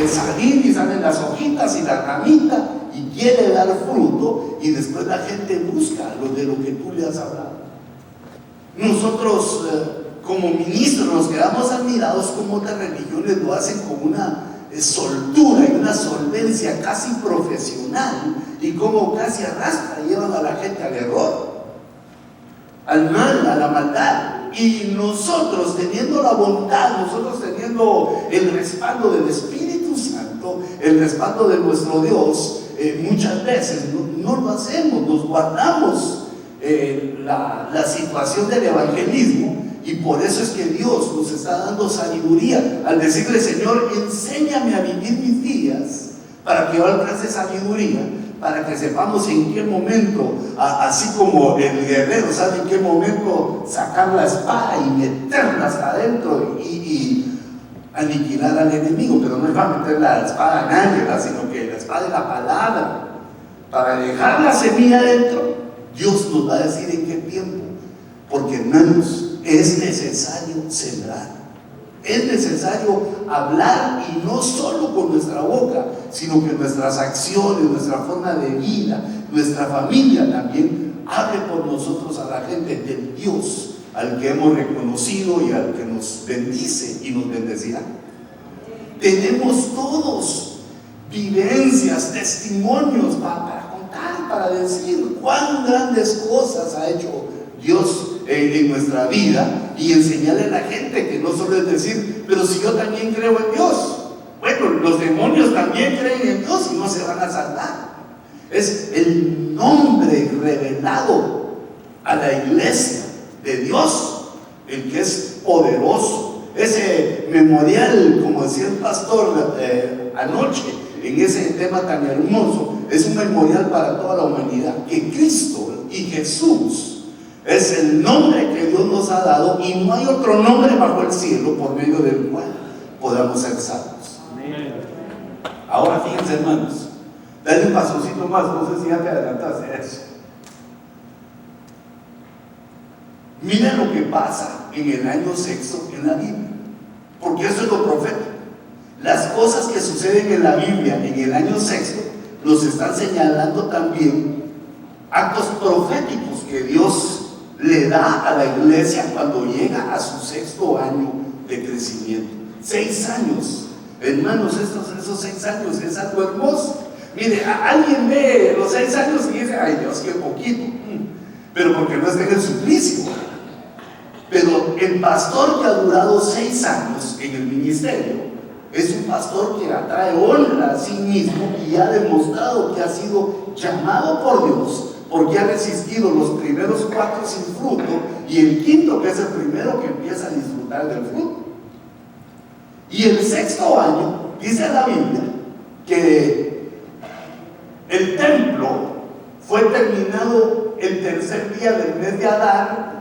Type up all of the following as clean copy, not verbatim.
salir y salen las hojitas y la ramita y quiere dar fruto, y después la gente busca de lo que tú le has hablado. Nosotros como ministros nos quedamos admirados como otras religiones lo hacen con una soltura y una solvencia casi profesional, y como casi arrastra, llevan a la gente al error, al mal, a la maldad. Y nosotros teniendo la bondad, nosotros teniendo el respaldo del Espíritu Santo, el respaldo de nuestro Dios, muchas veces no lo hacemos, nos guardamos la situación del evangelismo. Y por eso es que Dios nos está dando sabiduría al decirle: Señor, enséñame a vivir mis días para que yo alcance sabiduría, para que sepamos en qué momento, así como el guerrero sabe en qué momento sacar la espada y meterla hasta adentro y aniquilar al enemigo. Pero no va a meter la espada en ángela, sino que la espada es la palabra. Para dejar la semilla adentro, Dios nos va a decir en qué tiempo. Porque, hermanos, es necesario sembrar, es necesario hablar, y no solo con nuestra boca, sino que nuestras acciones, nuestra forma de vida, nuestra familia también hable por nosotros a la gente del Dios al que hemos reconocido y al que nos bendice y nos bendecirá. Tenemos todos vivencias, testimonios para contar, para decir cuán grandes cosas ha hecho Dios en nuestra vida, y enseñarle a la gente que no solo es decir: pero si yo también creo en Dios. Bueno, los demonios también creen en Dios y no se van a salvar. Es el nombre revelado a la iglesia de Dios el que es poderoso. Ese memorial, como decía el pastor anoche, en ese tema tan hermoso, es un memorial para toda la humanidad, que Cristo y Jesús es el nombre que Dios nos ha dado, y no hay otro nombre bajo el cielo por medio del cual podamos ser salvos. Amén. Ahora fíjense, hermanos, dale un pasocito más, no sé si ya te adelantaste a eso. Mira lo que pasa en el año sexto en la Biblia, porque eso es lo profético. Las cosas que suceden en la Biblia en el año sexto nos están señalando también actos proféticos que Dios le da a la iglesia cuando llega a su sexto año de crecimiento. 6 años, hermanos, esos 6 años es algo hermoso. Mire, alguien ve los 6 años y dice: ay Dios, qué poquito, pero porque no está en el suplicio. Pero el pastor que ha durado 6 años en el ministerio es un pastor que atrae honra a sí mismo y ha demostrado que ha sido llamado por Dios, porque ha resistido los primeros 4 sin fruto, y el quinto, que es el primero, que empieza a disfrutar del fruto. Y el sexto año, dice la Biblia, que el templo fue terminado el tercer día del mes de Adar,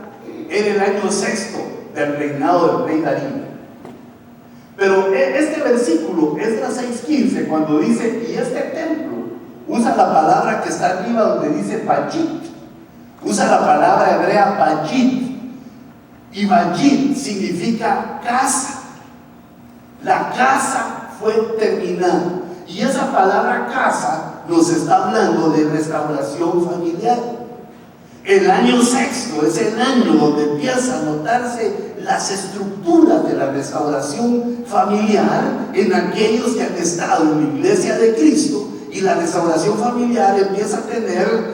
en el año sexto del reinado del rey Darío. Pero este versículo, Esdras 6:15, cuando dice: y este templo, usa la palabra que está arriba donde dice Bayit, usa la palabra hebrea Bayit, y Bayit significa casa. La casa fue terminada, y esa palabra casa nos está hablando de restauración familiar. El año sexto es el año donde empieza a notarse las estructuras de la restauración familiar en aquellos que han estado en la iglesia de Cristo, y la restauración familiar empieza a tener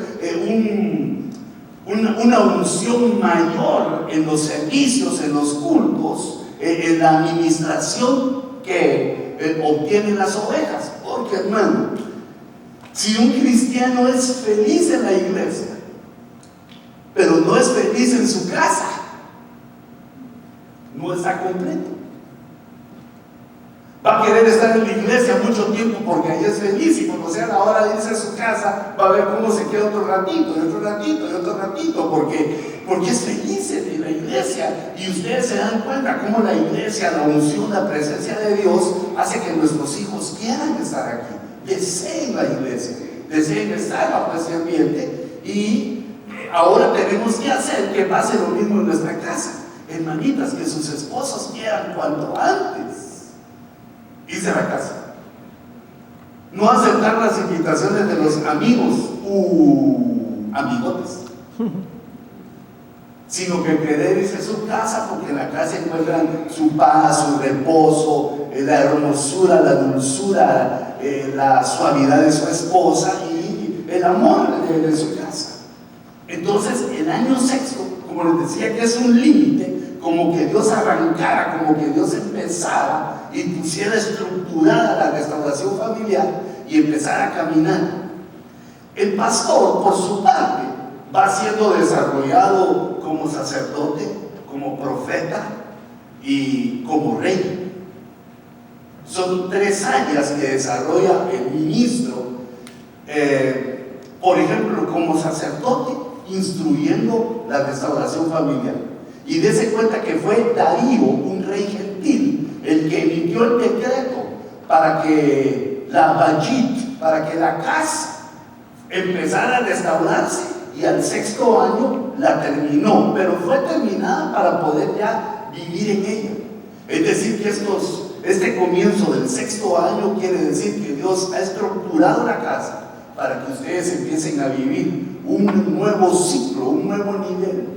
una unción mayor en los servicios, en los cultos, en la administración que obtienen las ovejas. Porque, hermano, si un cristiano es feliz en la iglesia, pero no es feliz en su casa, no está completo. Va a querer estar en la iglesia mucho tiempo porque ahí es feliz, y cuando sea la hora de irse a su casa va a ver cómo se queda otro ratito, y otro ratito, y otro ratito, porque es feliz en la iglesia. Y ustedes se dan cuenta cómo la iglesia, la unción, la presencia de Dios hace que nuestros hijos quieran estar aquí, deseen la iglesia, deseen estar bajo ese ambiente. Y ahora tenemos que hacer que pase lo mismo en nuestra casa. Hermanitas, que sus esposos quieran cuanto antes irse a la casa. No aceptar las invitaciones de los amigos, amigotes, sino que querer irse a su casa, porque en la casa encuentran su paz, su reposo, la hermosura, la dulzura, la suavidad de su esposa y el amor de su casa. Entonces, el año sexto, como les decía, que es un límite, como que Dios arrancara, como que Dios empezara y pusiera estructurada la restauración familiar y empezara a caminar. El pastor, por su parte, va siendo desarrollado como sacerdote, como profeta y como rey. Son 3 áreas que desarrolla el ministro. Por ejemplo, como sacerdote, instruyendo la restauración familiar. Y dése cuenta que fue Darío, un rey gentil, el que emitió el decreto para que la casa empezara a restaurarse, y al 6.º año la terminó, pero fue terminada para poder ya vivir en ella. Es decir, que este comienzo del 6.º año quiere decir que Dios ha estructurado la casa para que ustedes empiecen a vivir un nuevo ciclo, un nuevo nivel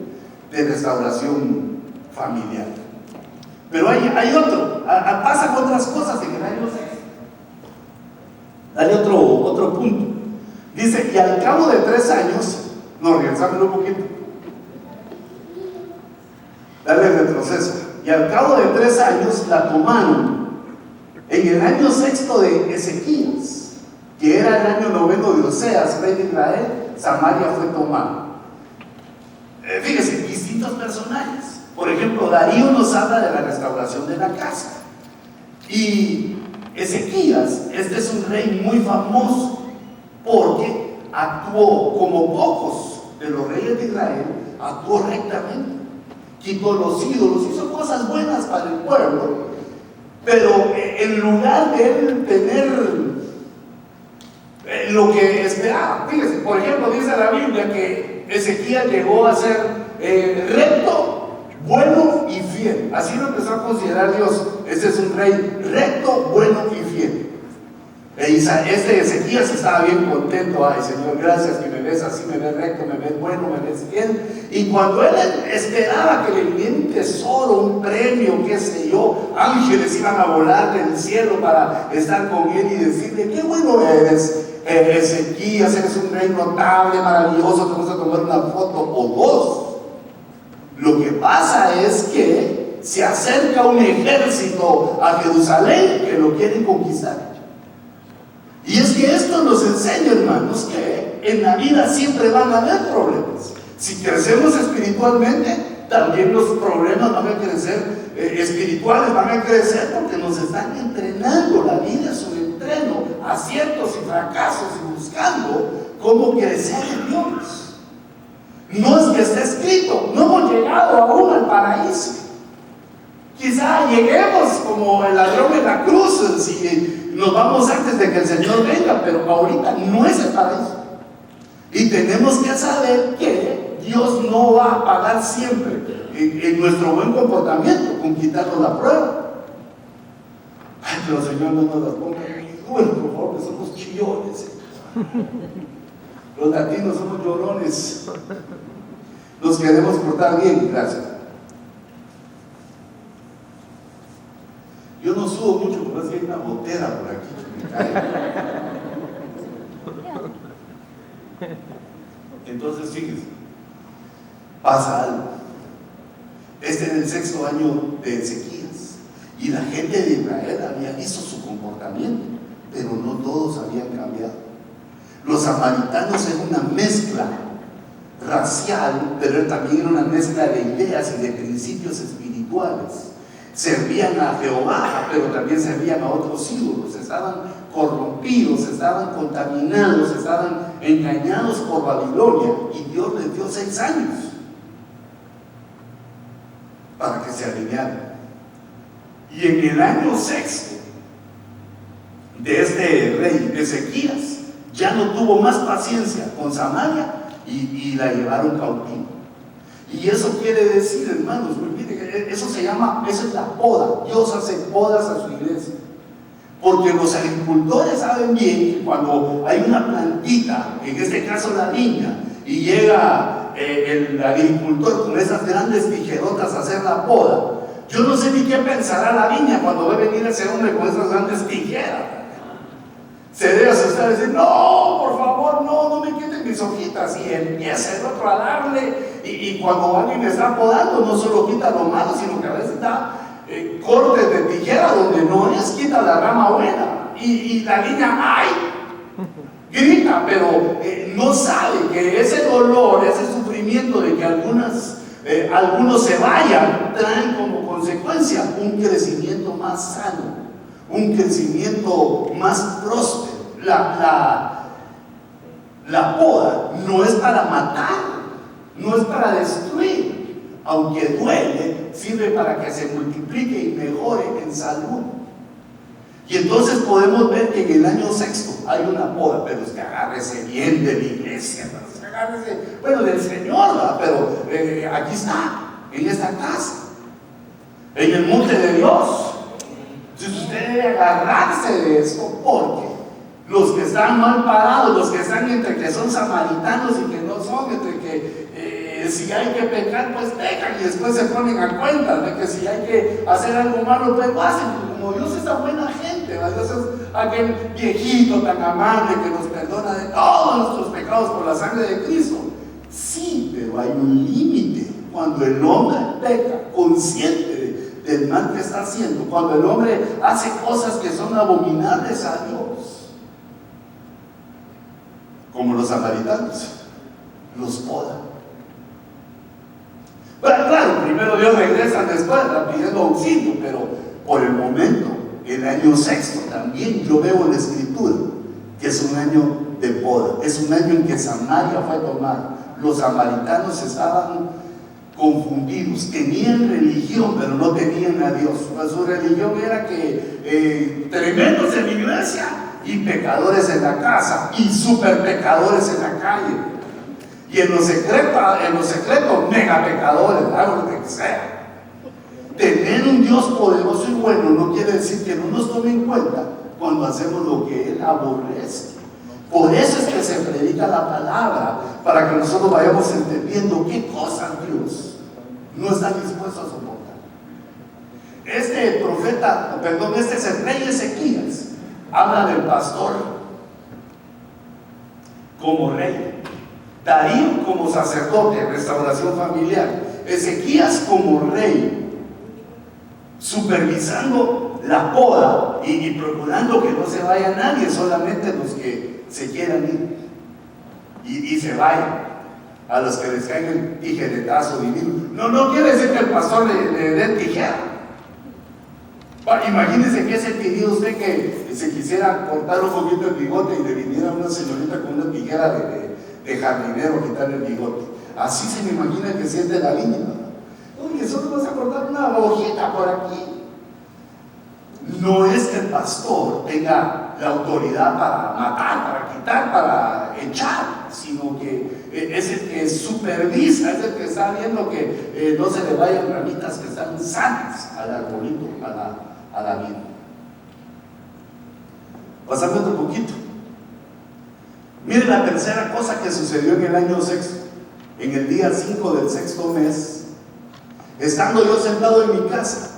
de restauración familiar. Pero hay otro, pasan otras cosas en el año 6. Hay otro punto. Dice, y al cabo de 3 años, regresámelo un poquito. Dale retroceso. Y al cabo de 3 años la tomaron. En el año 6 de Ezequías, que era el año 9 de Oseas, rey de Israel, Samaria fue tomada. Fíjense, distintos personajes. Por ejemplo, Darío nos habla de la restauración de la casa. Y Ezequías, este es un rey muy famoso porque actuó como pocos de los reyes de Israel, actuó rectamente, quitó los ídolos, hizo cosas buenas para el pueblo, pero en lugar de él tener lo que esperaba, fíjense, por ejemplo, dice la Biblia que Ezequías llegó a ser recto, bueno y fiel. Así lo empezó a considerar Dios. Este es un rey recto, bueno y fiel. Este Ezequías estaba bien contento. Ay, Señor, gracias que me ves así, me ves recto, me ves bueno, me ves fiel. Y cuando él esperaba que le viniera un tesoro, un premio, qué sé yo, ángeles iban a volar del cielo para estar con él y decirle: qué bueno eres, Ezequías, eres un rey notable, maravilloso, te vamos a tomar una foto o 2. Lo que pasa es que se acerca un ejército a Jerusalén que lo quieren conquistar. Y es que esto nos enseña, hermanos, que en la vida siempre van a haber problemas. Si crecemos espiritualmente, también los problemas van a crecer, espirituales van a crecer, porque nos están entrenando. La vida es un entreno, aciertos y fracasos, y buscando cómo crecer en Dios. No es que esté escrito, no hemos llegado aún al paraíso. Quizá lleguemos como el ladrón en la cruz, si nos vamos antes de que el Señor venga, pero ahorita no es el paraíso. Y tenemos que saber que Dios no va a pagar siempre en nuestro buen comportamiento con quitarnos la prueba. Ay, pero Señor, no nos la ponga muy duro, por favor, que somos chillones. Los latinos somos llorones. Nos queremos portar bien, gracias. Yo no subo mucho, pero es que hay una botera por aquí que me cae. Entonces, fíjense, pasa algo. Este es el 6.º año de Ezequías, y la gente de Israel había visto su comportamiento, pero no todos habían cambiado. Los samaritanos eran una mezcla racial, pero también era una mezcla de ideas y de principios espirituales. Servían a Jehová, pero también servían a otros ídolos. Estaban corrompidos, estaban contaminados, estaban engañados por Babilonia, y Dios les dio 6 años para que se alinearan. Y en el año 6 de este rey Ezequías, ya no tuvo más paciencia con Samaria y la llevaron cautiva. Y eso quiere decir, hermanos, eso es la poda. Dios hace podas a su iglesia. Porque los agricultores saben bien que cuando hay una plantita, en este caso la viña, y llega el agricultor con esas grandes tijerotas a hacer la poda, yo no sé ni qué pensará la viña cuando ve venir ese hombre con esas grandes tijeras. Se debe asustar y decir: no, por favor, no me quiten mis hojitas. Y empieza el otro a darle. Y cuando alguien está podando, no solo quita lo malo, sino que a veces da cortes de tijera donde no es, quita la rama buena. Y la niña, ¡ay!, grita, pero no sabe que ese dolor, ese sufrimiento de que algunos se vayan, traen como consecuencia un crecimiento más sano, un crecimiento más próspero. La poda no es para matar, no es para destruir, aunque duele, sirve para que se multiplique y mejore en salud. Y entonces podemos ver que en el año sexto hay una poda, pero es que agárrese bien de la iglesia, agárrese, bueno, del Señor, ¿verdad? Pero aquí está, en esta casa, en el monte de Dios. Entonces usted debe agarrarse de eso, porque los que están mal parados, los que están entre que son samaritanos y que no son, entre que si hay que pecar, pues pecan, y después se ponen a cuenta de que si hay que hacer algo malo, pues lo hacen. Como Dios es tan buena gente, ¿verdad? Dios es aquel viejito tan amable que nos perdona de todos nuestros pecados por la sangre de Cristo. Sí, pero hay un límite. Cuando el hombre peca, consciente del mal que está haciendo, cuando el hombre hace cosas que son abominables a Dios, como los samaritanos, los podan. Bueno, claro, primero Dios regresa después pidiendo auxilio, pero por el momento, el año sexto también yo veo en la Escritura que es un año de poda, es un año en que Samaria fue tomada. Los samaritanos estaban confundidos, tenían religión, pero no tenían a Dios. Pues su religión era que tremendos en la iglesia y pecadores en la casa, y super pecadores en la calle. Y en lo secreto, mega pecadores, algo que sea. Tener un Dios poderoso y bueno no quiere decir que no nos tome en cuenta cuando hacemos lo que Él aborrece. Por eso es que se predica la palabra, para que nosotros vayamos entendiendo qué cosas Dios no está dispuesto a soportar. Este es el rey Ezequías, habla del pastor como rey, Darío como sacerdote, restauración familiar, Ezequías como rey, supervisando la poda y procurando que no se vaya nadie, solamente los que se quieran ir y se vayan, a los que les caiga el tijeretazo divino. No quiere decir que el pastor le dé tijera. Imagínense que sentiría usted que se quisiera cortar un poquito el bigote y le viniera una señorita con una tijera de jardinero a quitarle el bigote. Así se me imagina que siente la viña. Oye, solo vas a cortar una hojita por aquí. No es que el pastor tenga la autoridad para matar, para quitar, para echar, sino que es el que supervisa, es el que está viendo que no se le vayan ramitas que están sanas al arbolito, a la vida. Pasando otro poquito. Mire la tercera cosa que sucedió en el año sexto, en el día 5 del sexto mes, estando yo sentado en mi casa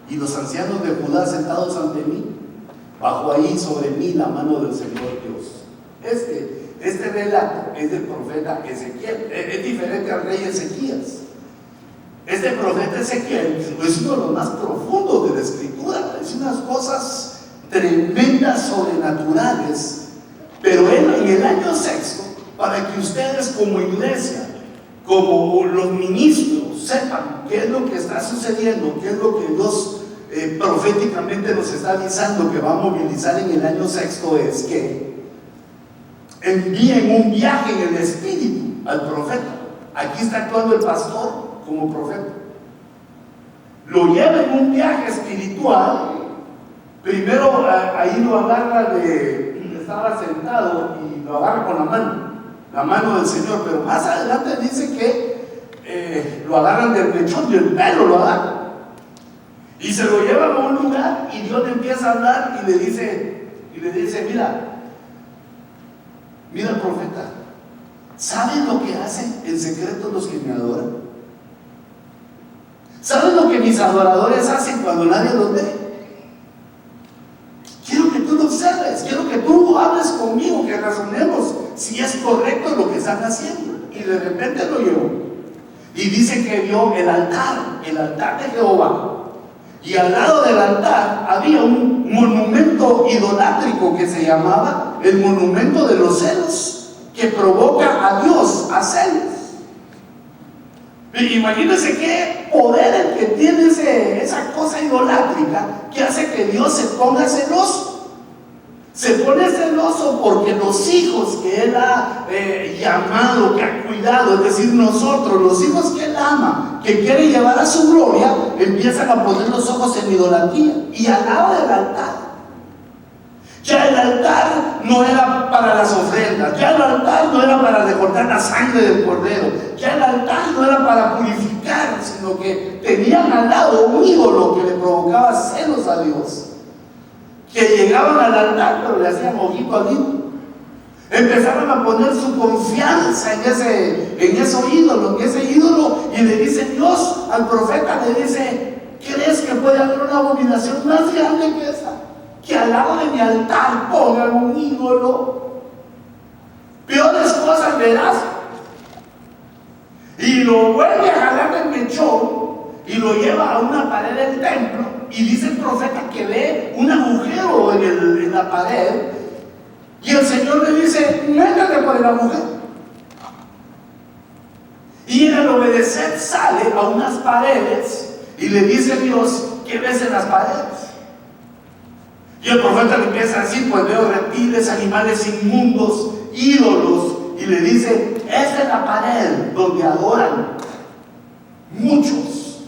y los ancianos de Judá sentados ante mí, bajó ahí sobre mí la mano del Señor Dios. Este relato es del profeta Ezequiel, es diferente al rey Ezequías. Este profeta Ezequiel es uno de los más profundos de la Escritura, es unas cosas tremendas, sobrenaturales. Pero él en el año sexto, para que ustedes como iglesia, como los ministros, sepan qué es lo que está sucediendo, qué es lo que Dios proféticamente nos está avisando que va a movilizar en el año sexto, es que envíen un viaje en el espíritu al profeta. Aquí está actuando el pastor como profeta. Lo lleva en un viaje espiritual. Primero ahí lo agarra estaba sentado y lo agarra con la mano del Señor, pero más adelante dice que lo agarran del mechón, del pelo lo agarran. Y se lo llevan a un lugar y Dios le empieza a hablar y le dice, mira profeta, ¿saben lo que hacen en secreto los que me adoran? ¿Saben lo que mis adoradores hacen cuando nadie los ve? Quiero que tú lo observes, quiero que tú hables conmigo, que razonemos si es correcto lo que están haciendo. Y de repente lo llevó. Y dice que vio el altar de Jehová. Y al lado del altar había un monumento idolátrico que se llamaba el monumento de los celos, que provoca a Dios a celos. Imagínense qué poder el que tiene esa cosa idolátrica que hace que Dios se ponga celoso. Se pone celoso porque los hijos que Él ha llamado, que ha cuidado, es decir, nosotros, los hijos que Él ama, que quiere llevar a su gloria, empiezan a poner los ojos en idolatría. Y al lado del altar, ya el altar no era para las ofrendas, ya el altar no era para recordar la sangre del cordero, ya el altar no era para purificar, sino que tenían al lado un ídolo que le provocaba celos a Dios. Que llegaban al altar, pero le hacían ojito al ídolo. Empezaron a poner su confianza en ese ídolo, y le dice Dios al profeta, le dice: ¿crees que puede haber una abominación más grande que esa? Que al lado de mi altar pongan un ídolo. Peores cosas verás. Y lo vuelve a jalar del mechón y lo lleva a una pared del templo, y dice el profeta que ve un agujero en la pared, y el Señor le dice: métete por el agujero. Y él, al obedecer, sale a unas paredes y le dice a Dios: ¿qué ves en las paredes? Y el profeta le empieza a decir: pues veo reptiles, animales inmundos, ídolos. Y le dice: esta es la pared donde adoran muchos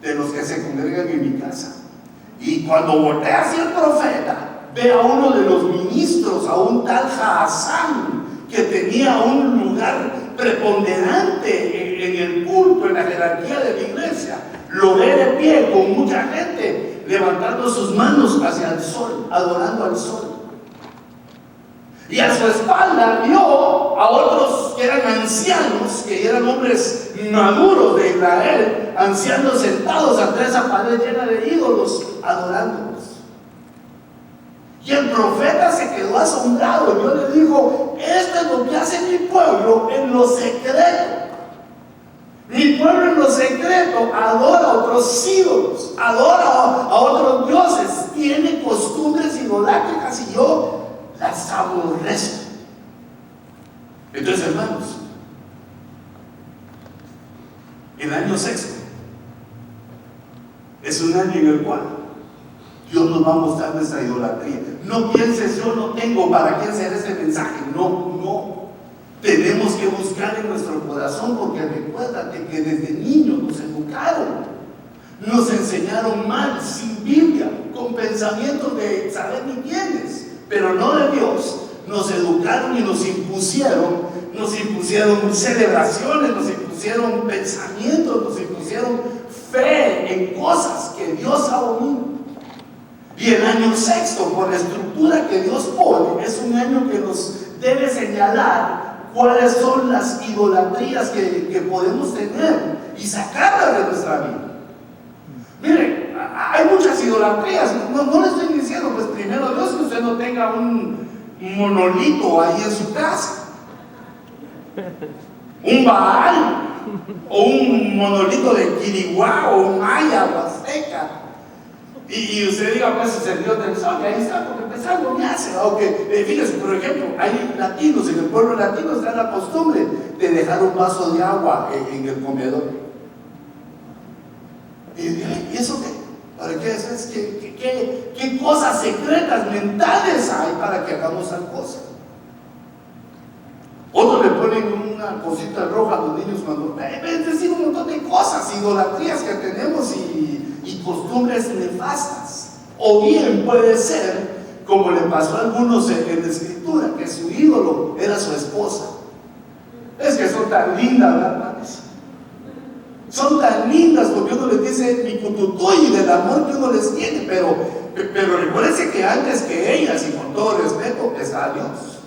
de los que se congregan en mi casa. Y cuando voltea hacia el profeta, ve a uno de los ministros, a un tal Jaazán, que tenía un lugar preponderante en el culto, en la jerarquía de la iglesia. Lo ve de pie con mucha gente, levantando sus manos hacia el sol, adorando al sol. Y a su espalda vio a otros que eran ancianos, que eran hombres maduros de Israel, ancianos sentados ante esa pared llena de ídolos, adorándolos. Y el profeta se quedó asombrado. Dios le dijo: esto es lo que hace mi pueblo en lo secreto. Mi pueblo en lo secreto adora a otros ídolos, adora a otros dioses, tiene costumbres idolátricas, y yo las aborrezco. Entonces, hermanos, el año sexto es un año en el cual Dios nos va a mostrar nuestra idolatría. No pienses: yo no tengo para quién ser este mensaje. No. Tenemos que buscar en nuestro corazón, porque recuérdate que desde niños nos educaron, nos enseñaron mal, sin Biblia, con pensamientos de saber ni quiénes, pero no de Dios. Nos educaron y nos impusieron celebraciones, nos impusieron pensamientos, nos impusieron fe en cosas que Dios abomina. Y el año sexto, por la estructura que Dios pone, es un año que nos debe señalar cuáles son las idolatrías que podemos tener y sacarlas de nuestra vida. Miren, hay muchas idolatrías. No le estoy diciendo, pues primero Dios, que usted no tenga un monolito ahí en su casa, un Baal, o un monolito de Quiriguá, o un maya, o azteca. Y usted diga: pues es el Dios del sol, que ahí está, porque pues algo me hace. Aunque, fíjense, por ejemplo, hay latinos, en el pueblo latino está la costumbre de dejar un vaso de agua en el comedor. ¿Y eso qué? ¿Para qué es? ¿Qué cosas secretas mentales hay para que hagamos tal cosa? Otros le ponen una cosita roja a los niños cuando... Es decir, un montón de cosas, idolatrías que tenemos y costumbres nefastas. O bien puede ser, como le pasó a algunos en la escritura, que su ídolo era su esposa. Es que son tan lindas, ¿verdad? son tan lindas porque uno les dice mi cututuy del amor que uno les tiene, pero recuérdense que antes que ellas, y con todo respeto, está Dios.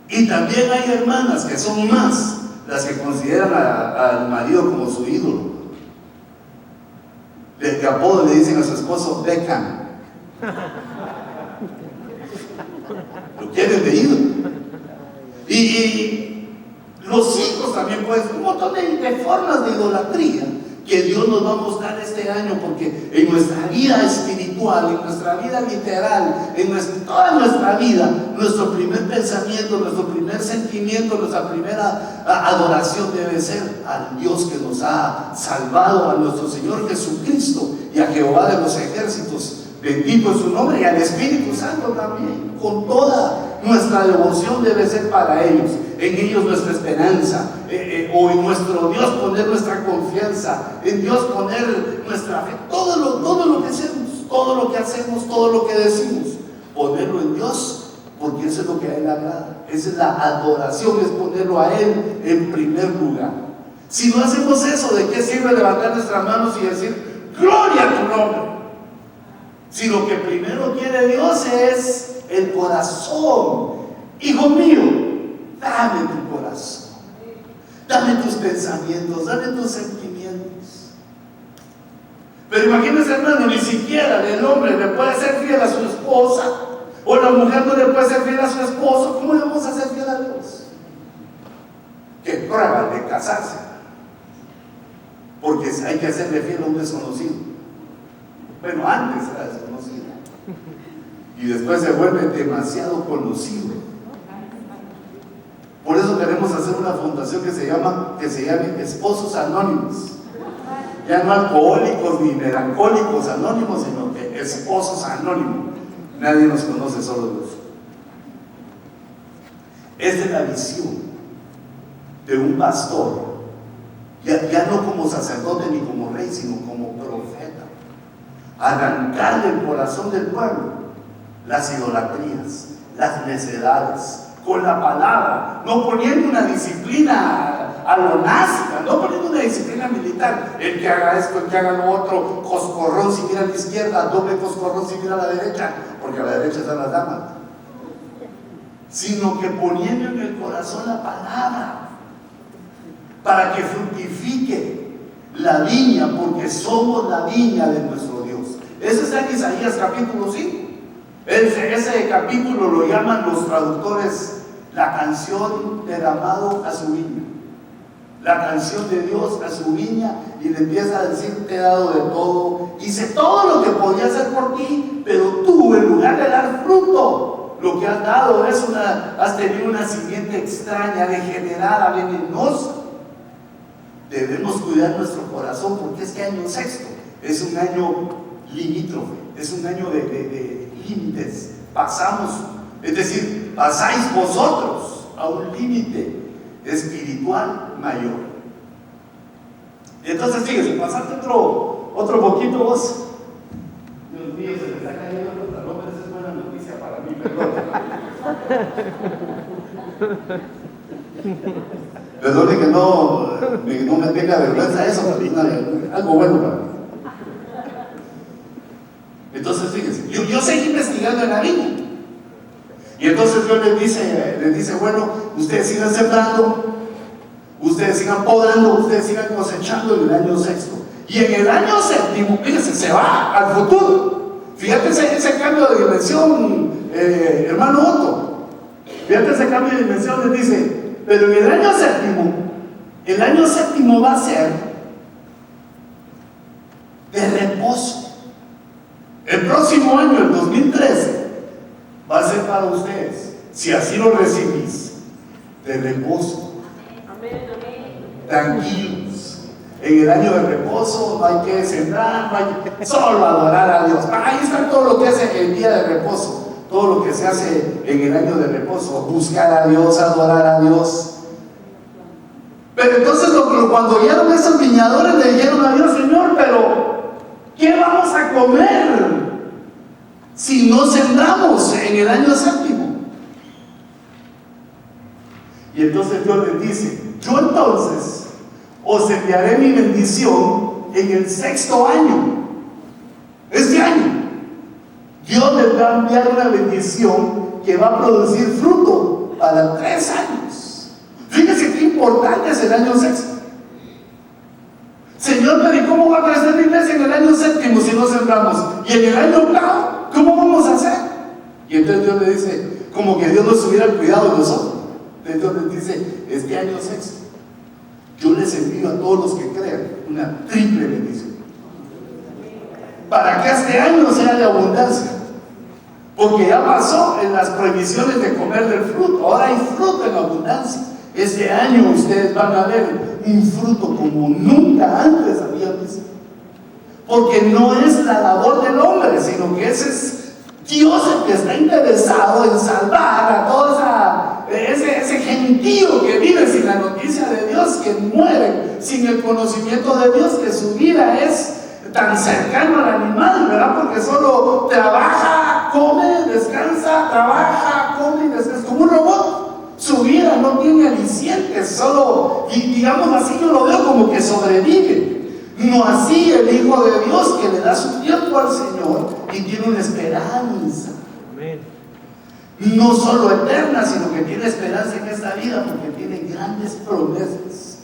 Y también hay hermanas que son más las que consideran al marido como su ídolo. De apodo le dicen a su esposo Beckham. Lo quieren de ídolo. Y los hijos también, pues, un montón de formas de idolatría que Dios nos va a mostrar este año, porque en nuestra vida espiritual, en nuestra vida literal, toda nuestra vida, nuestro primer pensamiento, nuestro primer sentimiento, nuestra primera adoración debe ser al Dios que nos ha salvado, a nuestro Señor Jesucristo y a Jehová de los ejércitos. Bendito es su nombre, y al Espíritu Santo también. Con toda nuestra devoción debe ser para ellos, en ellos nuestra esperanza, o en nuestro Dios poner nuestra confianza, en Dios poner nuestra fe. Todo lo que hacemos, todo lo que decimos, ponerlo en Dios, porque eso es lo que a Él agrada. Esa es la adoración, es ponerlo a Él en primer lugar. Si no hacemos eso, ¿de qué sirve levantar nuestras manos y decir gloria a tu nombre? Si lo que primero quiere Dios es el corazón. Hijo mío, dame tu corazón, dame tus pensamientos, dame tus sentimientos. Pero imagínense, hermano, ni siquiera el hombre le puede ser fiel a su esposa, o la mujer no le puede ser fiel a su esposo. ¿Cómo le vamos a ser fiel a Dios? Que prueba de casarse, porque hay que hacerle fiel a un desconocido. Bueno, antes era desconocido y después se vuelve demasiado conocido. Por eso queremos hacer una fundación que se llame Esposos Anónimos. Ya no alcohólicos ni melancólicos anónimos, sino que esposos anónimos. Nadie nos conoce, solo Dios. Es de la visión de un pastor, ya no como sacerdote ni como rey, sino como profeta. Arrancar del corazón del pueblo las idolatrías, las necedades, con la palabra, no poniendo una disciplina a lo nazi, no poniendo una disciplina militar, el que haga esto, el que haga lo otro, coscorrón si mira a la izquierda, doble coscorrón si mira a la derecha, porque a la derecha están las damas, sino que poniendo en el corazón la palabra, para que fructifique la viña, porque somos la viña de nuestro Dios. Eso está en Isaías capítulo 5. Ese capítulo lo llaman los traductores la canción del amado a su viña, la canción de Dios a su viña, y le empieza a decir: te he dado de todo, hice todo lo que podía hacer por ti, pero tú, en lugar de dar fruto, lo que has dado has tenido una simiente extraña, degenerada, venenosa. Debemos cuidar nuestro corazón, porque este año sexto es un año limítrofe, es un año de límites. Pasamos, es decir, pasáis vosotros a un límite espiritual mayor. Entonces, fíjense, pasaste otro poquito vos. Dios mío, se me está cayendo el pantalón, pero esa es buena noticia para mí, perdón. Perdone que no me tenga vergüenza eso, pero algo bueno para mí. Entonces, fíjense, yo seguí investigando en la viña. Y entonces Dios les dice: bueno, ustedes sigan sembrando, ustedes sigan podando, ustedes sigan cosechando en el año sexto. Y en el año séptimo, fíjense, se va al futuro. Fíjate ese cambio de dimensión, hermano Otto. Fíjate ese cambio de dimensión, les dice: pero en el año séptimo va a ser de reposo. El próximo año, el 2013, va a ser para ustedes, si así lo recibís, de reposo. Amén, amén. Tranquilos. En el año de reposo no hay que sembrar, no hay que solo adorar a Dios. Ahí está todo lo que hace el día de reposo, todo lo que se hace en el año de reposo: buscar a Dios, adorar a Dios. Pero entonces cuando oyeron esos viñadores, le dijeron a Dios: Señor, pero ¿qué vamos a comer si no sembramos en el año séptimo? Y entonces Dios les dice: yo entonces os enviaré mi bendición en el 6º año. Este año Dios les va a enviar una bendición que va a producir fruto para 3 años. Fíjense qué importante es el año 6. Señor, pero ¿y cómo va a crecer la iglesia en el año 7 si no sembramos? Y en el año 8, ¿cómo vamos a hacer? Y entonces Dios le dice, como que Dios nos hubiera cuidado de nosotros. Entonces Dios les dice, este año 6, yo les envío a todos los que crean una triple bendición. Para que este año sea de abundancia. Porque ya pasó en las prohibiciones de comer del fruto. Ahora hay fruto en abundancia. Este año ustedes van a ver un fruto como nunca antes habían visto. Porque no es la labor del hombre, sino que ese es Dios el que está interesado en salvar a todo ese gentío que vive sin la noticia de Dios, que muere sin el conocimiento de Dios, que su vida es tan cercano al animal, ¿verdad? Porque solo trabaja, come, descansa, trabaja, come y descansa, como un robot. Su vida no tiene alicientes, solo, y digamos así, yo lo veo como que sobrevive. No así el Hijo de Dios, que le da su tiempo al Señor y tiene una esperanza. Amén. No solo eterna, sino que tiene esperanza en esta vida, porque tiene grandes promesas.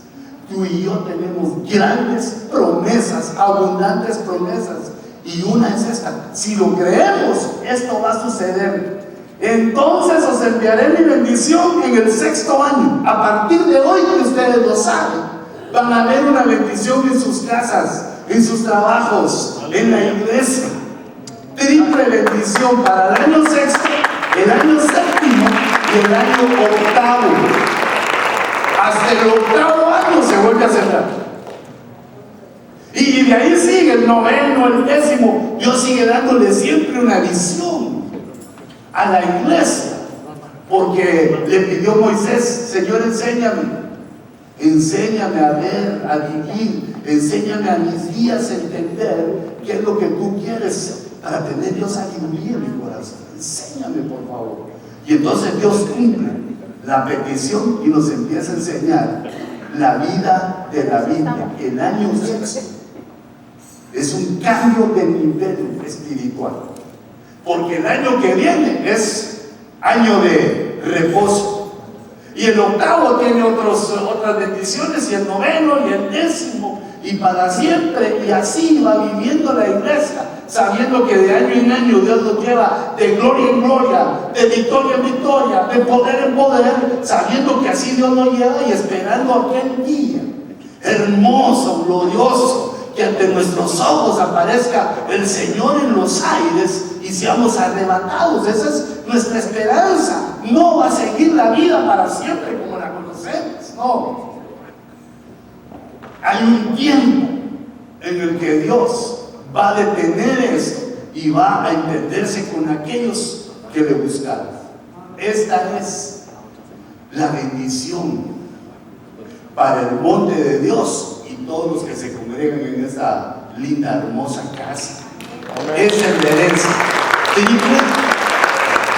Tú y yo tenemos grandes promesas, abundantes promesas, y una es esta: si lo creemos, esto va a suceder. Entonces os enviaré mi bendición en el 6º año. A partir de hoy, que ustedes lo saben, van a ver una bendición en sus casas, en sus trabajos, en la iglesia. Triple bendición para el año 6, el año 7 y el año 8. Hasta el 8º año se vuelve a sembrar. Y de ahí sigue el 9º, el 10º. Dios sigue dándole siempre una visión a la iglesia, porque le pidió Moisés: Señor, enséñame a ver, a vivir, enséñame a mis días a entender qué es lo que tú quieres para tener yo sabiduría en mi corazón. Enséñame, por favor. Y entonces Dios cumple la petición y nos empieza a enseñar la vida de la Biblia. El año 6 es un cambio de nivel espiritual, porque el año que viene es año de reposo. Y el 8 tiene otras bendiciones, y el 9º y el 10º, y para siempre. Y así va viviendo la iglesia, sabiendo que de año en año Dios nos lleva de gloria en gloria, de victoria en victoria, de poder en poder, sabiendo que así Dios nos lleva, y esperando aquel día hermoso, glorioso, que ante nuestros ojos aparezca el Señor en los aires y seamos arrebatados. Esa es nuestra esperanza. No va a seguir la vida para siempre como la conocemos, no. Hay un tiempo en el que Dios va a detener esto y va a entenderse con aquellos que le buscaron. Esta es la bendición para el monte de Dios y todos los que se congregan en esta linda, hermosa casa. Es el herencia. Triple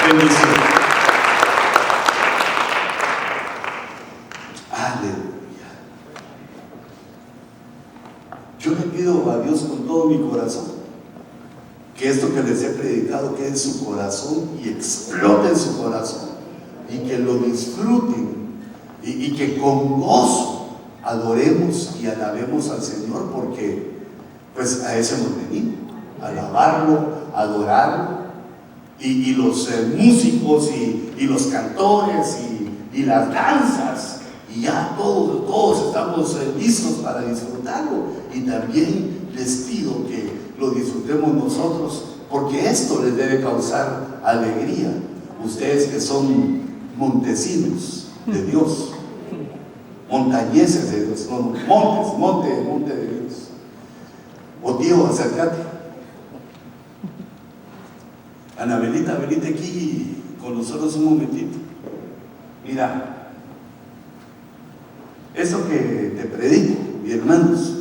bendición. Aleluya. Yo le pido a Dios con todo mi corazón que esto que les he predicado quede en su corazón y explote en su corazón, y que lo disfruten, y que con gozo adoremos y alabemos al Señor, porque pues a eso hemos venido, a alabarlo, a adorarlo. Y los músicos y los cantores y las danzas, y ya todos estamos listos para disfrutarlo. Y también les pido que lo disfrutemos nosotros, porque esto les debe causar alegría. Ustedes que son montesinos de Dios, montañeses de Dios, no, monte de Dios. O tío, acércate. Anabelita, venite aquí con nosotros un momentito. Mira, eso que te predico, mis hermanos,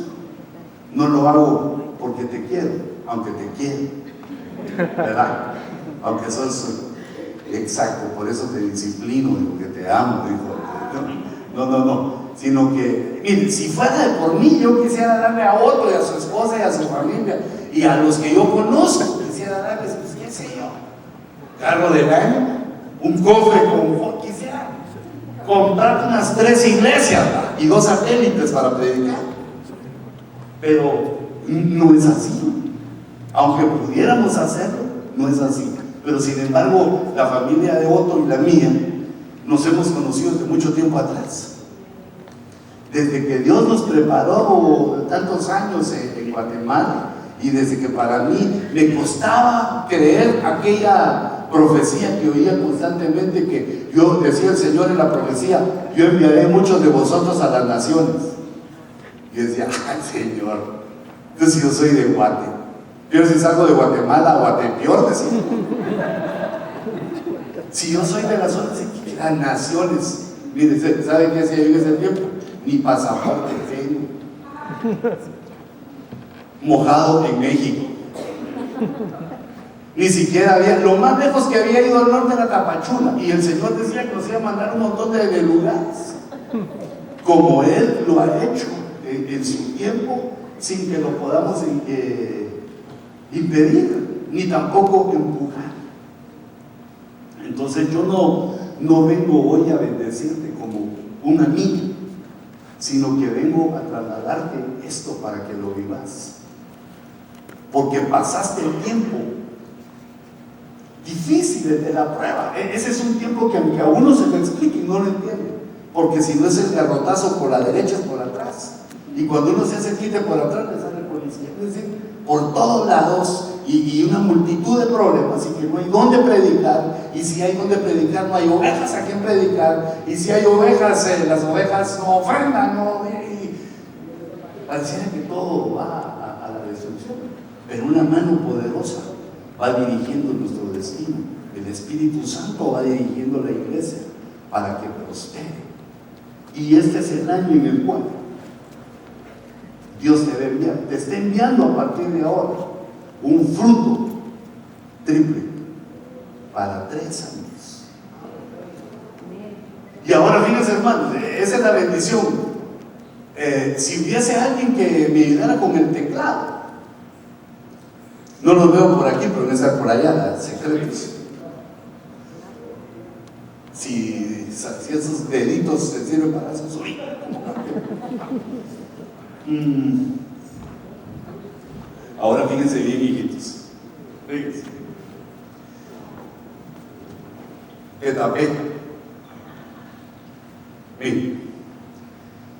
no lo hago porque te quiero, aunque te quiero, ¿verdad? Aunque sos exacto, por eso te disciplino, porque te amo, hijo. No. sino que, miren, si fuera de por mí, yo quisiera darle a otro y a su esposa y a su familia y a los que yo conozco, quisiera darles, pues qué sé yo, carro del año, un cofre con, quisiera comprar unas 3 iglesias y 2 satélites para predicar, pero no es así. Aunque pudiéramos hacerlo, no es así. Pero sin embargo, la familia de Otto y la mía nos hemos conocido desde mucho tiempo atrás. Desde que Dios nos preparó tantos años en Guatemala, y desde que para mí me costaba creer aquella profecía que oía constantemente, que yo decía el Señor en la profecía: yo enviaré muchos de vosotros a las naciones. Y yo decía: ay Señor, entonces yo soy de Guate, yo si salgo de Guatemala a Guatepeor, decía. Si yo soy de las zonas de las naciones, mire, ¿sabe qué hacía yo en ese tiempo? Ni pasaporte tengo, mojado en México. Ni siquiera había, lo más lejos que había ido al norte era Tapachula, y el Señor decía que nos iba a mandar un montón de lugares, como Él lo ha hecho en su tiempo, sin que lo podamos impedir, ni tampoco empujar. Entonces yo no vengo hoy a bendecirte como un amigo, sino que vengo a trasladarte esto para que lo vivas, porque pasaste el tiempo difícil de la prueba. Ese es un tiempo que aunque a uno se le explique no lo entiende, porque si no es el garrotazo por la derecha, es por atrás, y cuando uno se hace quite por atrás, le sale por la izquierda, es decir, por todos lados, y una multitud de problemas, y que no hay dónde predicar, y si hay dónde predicar no hay ovejas a quien predicar, y si hay ovejas, las ovejas no ofrendan, y pareciera que todo va a la destrucción, pero una mano poderosa va dirigiendo nuestro destino. El Espíritu Santo va dirigiendo la iglesia para que prospere, y este es el año en el cual Dios te está enviando a partir de ahora un fruto triple para 3 años. Y ahora fíjense, hermanos, esa es la bendición. Si hubiese alguien que me ayudara con el teclado, no los veo por aquí, pero deben estar por allá, secretos. Si esos deditos se sirven para eso, ahora fíjense bien, hijitos. Fíjense. Etapeta. Miren,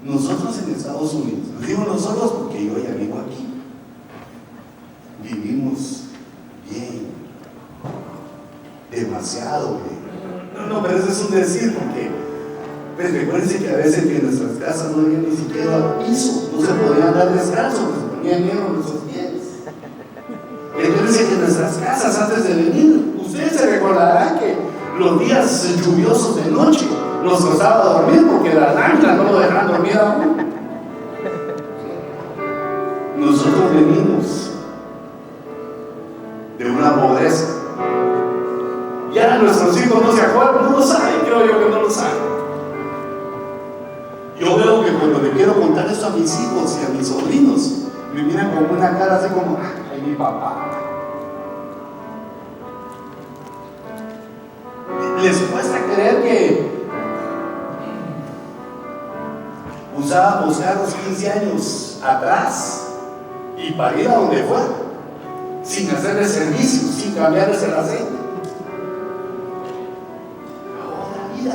nosotros en Estados Unidos, digo nosotros porque yo ya vivo aquí, vivimos bien, demasiado bien. No, pero eso es un decir, porque pues recuérdense que a veces en nuestras casas no había ni siquiera piso, no se podían dar descanso, pues se ponían negros nuestros pies. Recuérdense que en nuestras casas, antes de venir, ustedes se recordarán que los días lluviosos de noche nos costaba dormir porque las lámparas no lo dejaban dormir a uno. Nosotros venimos de una pobreza. Ya nuestros hijos no se acuerdan, no lo saben, creo yo que no lo saben. Yo veo que cuando le quiero contar esto a mis hijos y a mis sobrinos, me miran con una cara así como: ¡ay, mi papá! Les cuesta creer que usábamos carros 15 años atrás y para ir a donde fuera, sin hacerle servicio, sin cambiarles el aceite. Ahora mira,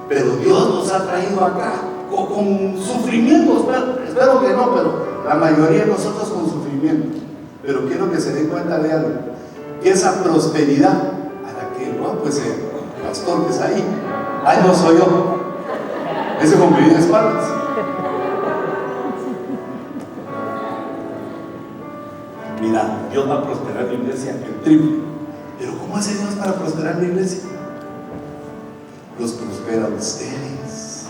pero Dios nos ha traído acá con sufrimientos, espero que no, pero la mayoría de nosotros con sufrimiento. Pero quiero que se den cuenta de algo, que esa prosperidad a la que no, pues el pastor que es ahí, ay, no soy yo, ese con mi espaldas. Mira, Dios va a prosperar la iglesia el triple. Pero ¿cómo hace Dios para prosperar la iglesia? Los prospera a ustedes.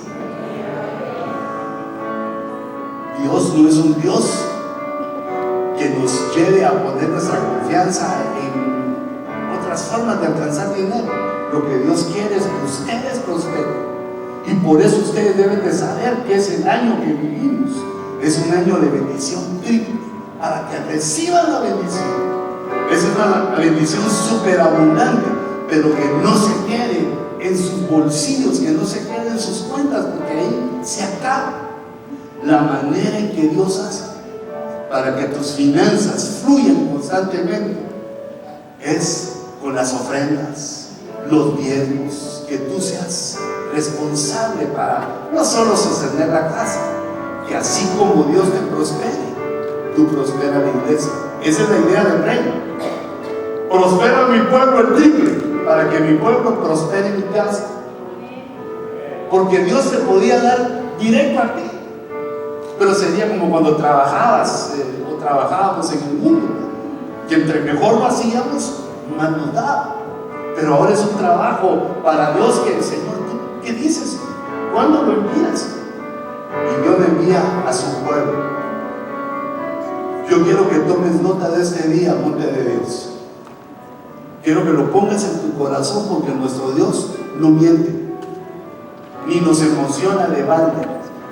Dios no es un Dios que nos lleve a poner nuestra confianza en otras formas de alcanzar dinero. Lo que Dios quiere es que ustedes prosperen. Y por eso ustedes deben de saber que es el año que vivimos. Es un año de bendición triple, para que reciban la bendición. Es una bendición superabundante, pero que no se quede en sus bolsillos, que no se quede en sus cuentas, porque ahí se acaba. La manera en que Dios hace para que tus finanzas fluyan constantemente es con las ofrendas, los diezmos, que tú seas responsable para no solo sostener la casa, que así como Dios te prospere, tú prospera la iglesia. Esa es la idea del reino. Prospera mi pueblo el triple, para que mi pueblo prospere en mi casa. Porque Dios te podía dar directo a ti, pero sería como cuando trabajabas o trabajábamos en el mundo, que entre mejor lo hacíamos, más nos daba. Pero ahora es un trabajo para Dios que el Señor, ¿tú qué dices? ¿Cuándo lo envías? Y Dios lo envía a su pueblo. Yo quiero que tomes nota de este día, monte de Dios. Quiero que lo pongas en tu corazón, porque nuestro Dios no miente, ni nos emociona de balde,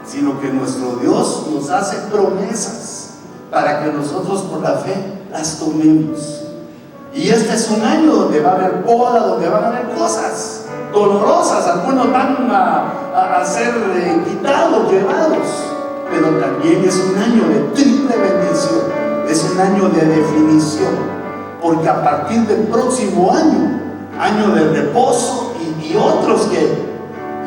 sino que nuestro Dios nos hace promesas para que nosotros por la fe las tomemos. Y este es un año donde va a haber poda, donde van a haber cosas dolorosas. Algunos van a ser quitados, llevados, pero también es un año de triple bendición. Es un año de definición, porque a partir del próximo año, año de reposo y otros que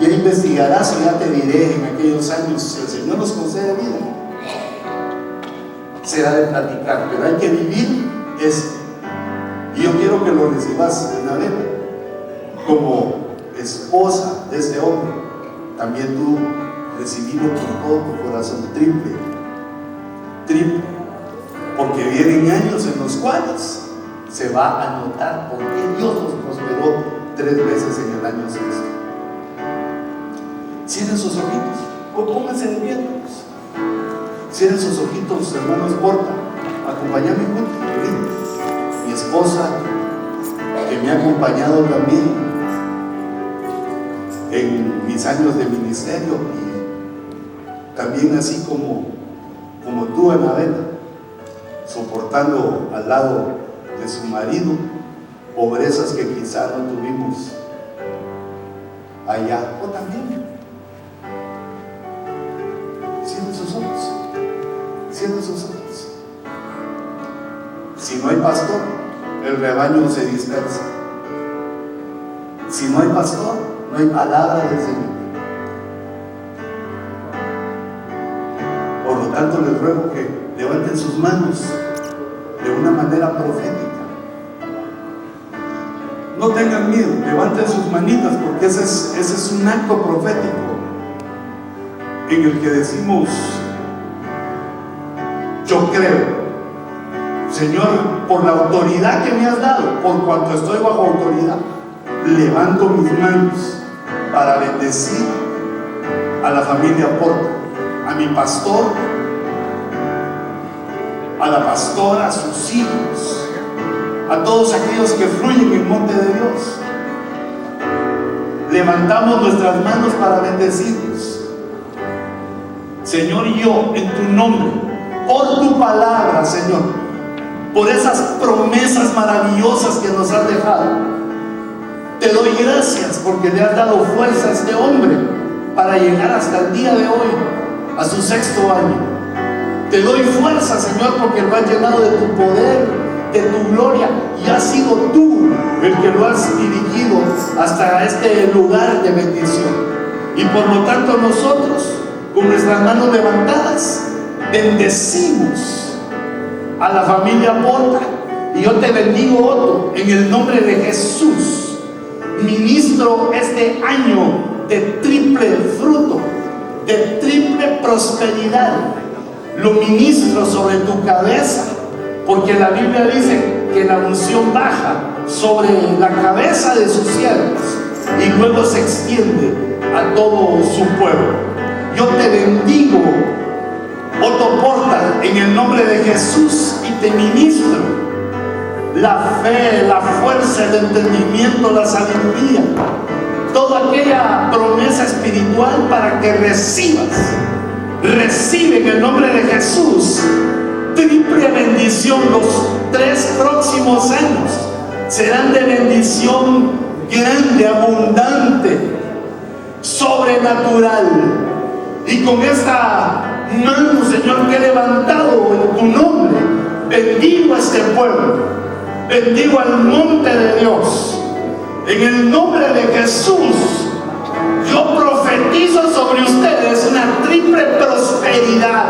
ya investigarás y ya te diré en aquellos años, si el Señor nos concede vida, será de platicar, pero hay que vivir este. Y yo quiero que lo recibas en la vida como esposa de este hombre. También tú recibirlo con todo tu corazón, triple, porque vienen años en los cuales se va a notar por qué Dios nos prosperó 3 veces en el año 6. Cierren sus ojitos, o pónganse de pie. Cierren sus ojitos, hermanos, porta. Acompáñame conmigo. Mi esposa, que me ha acompañado también en mis años de ministerio, y también así como tú, Anabela, soportando al lado de su marido pobrezas que quizá no tuvimos allá, o también. Cierren sus ojos, cierren sus ojos. Si no hay pastor, el rebaño se dispersa. Si no hay pastor, no hay palabra del Señor. Por lo tanto, les ruego que levanten sus manos de una manera profética. No tengan miedo, levanten sus manitas, porque ese es un acto profético en el que decimos: yo creo, Señor, por la autoridad que me has dado, por cuanto estoy bajo autoridad, levanto mis manos para bendecir a la familia Porta, a mi pastor, a la pastora, a sus hijos, a todos aquellos que fluyen en el monte de Dios. Levantamos nuestras manos para bendecirlos. Señor, y yo en tu nombre, por tu palabra, Señor, por esas promesas maravillosas que nos has dejado, te doy gracias porque le has dado fuerza a este hombre para llegar hasta el día de hoy, a su 6º año. Te doy fuerza, Señor, porque lo has llenado de tu poder, de tu gloria, y has sido tú el que lo has dirigido hasta este lugar de bendición. Y por lo tanto nosotros, con nuestras manos levantadas, bendecimos a la familia Porta. Y yo te bendigo, Otto, en el nombre de Jesús. Ministro este año de triple fruto, de triple prosperidad. Lo ministro sobre tu cabeza, porque la Biblia dice que la unción baja sobre la cabeza de sus siervos y luego se extiende a todo su pueblo. Yo te bendigo, Otto Porta, en el nombre de Jesús, y te ministro la fe, la fuerza, el entendimiento, la sabiduría toda aquella promesa espiritual para que recibas. Recibe en el nombre de Jesús triple bendición. Los 3 próximos años serán de bendición grande, abundante, sobrenatural. Y con esta mano, Señor, que he levantado en tu nombre, bendigo a este pueblo, bendigo al monte de Dios. En el nombre de Jesús, yo profetizo sobre ustedes una triple prosperidad.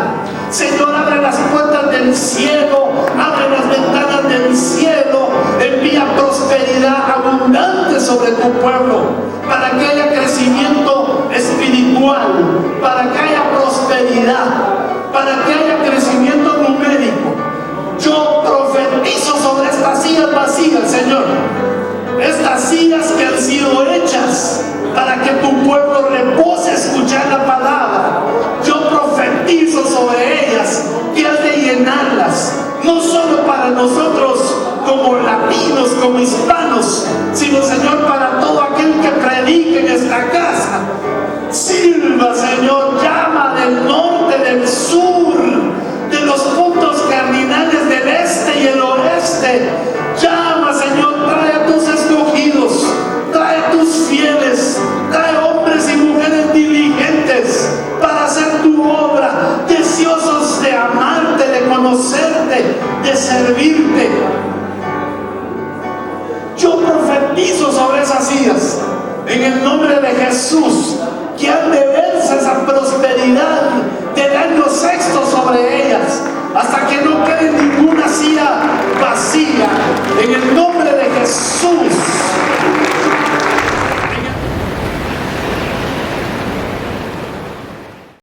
Señor, abre las puertas del cielo, abre las ventanas del cielo, envía prosperidad abundante sobre tu pueblo, para que haya crecimiento espiritual, para que haya prosperidad, para que haya crecimiento numérico. Yo profetizo sobre estas sillas vacías, Señor, estas sillas que han sido hechas para que tu pueblo repose a escuchar la palabra. Yo profetizo sobre ellas que has de llenarlas, no solo para nosotros como latinos, como hispanos, sino, Señor, para todo aquel que predique en esta casa. Sirva, Señor, llama del norte, del sur, de los puntos cardinales del este y el oeste. Llama, Señor, trae a tus escogidos, trae a tus fieles, trae hombres y mujeres diligentes para hacer tu obra, deseosos de amarte, de conocerte, de servirte. Yo profetizo sobre esas sillas en el nombre de Jesús, que han de verse esa prosperidad del año sexto sobre ellas, hasta que no quede ninguna silla vacía. En el nombre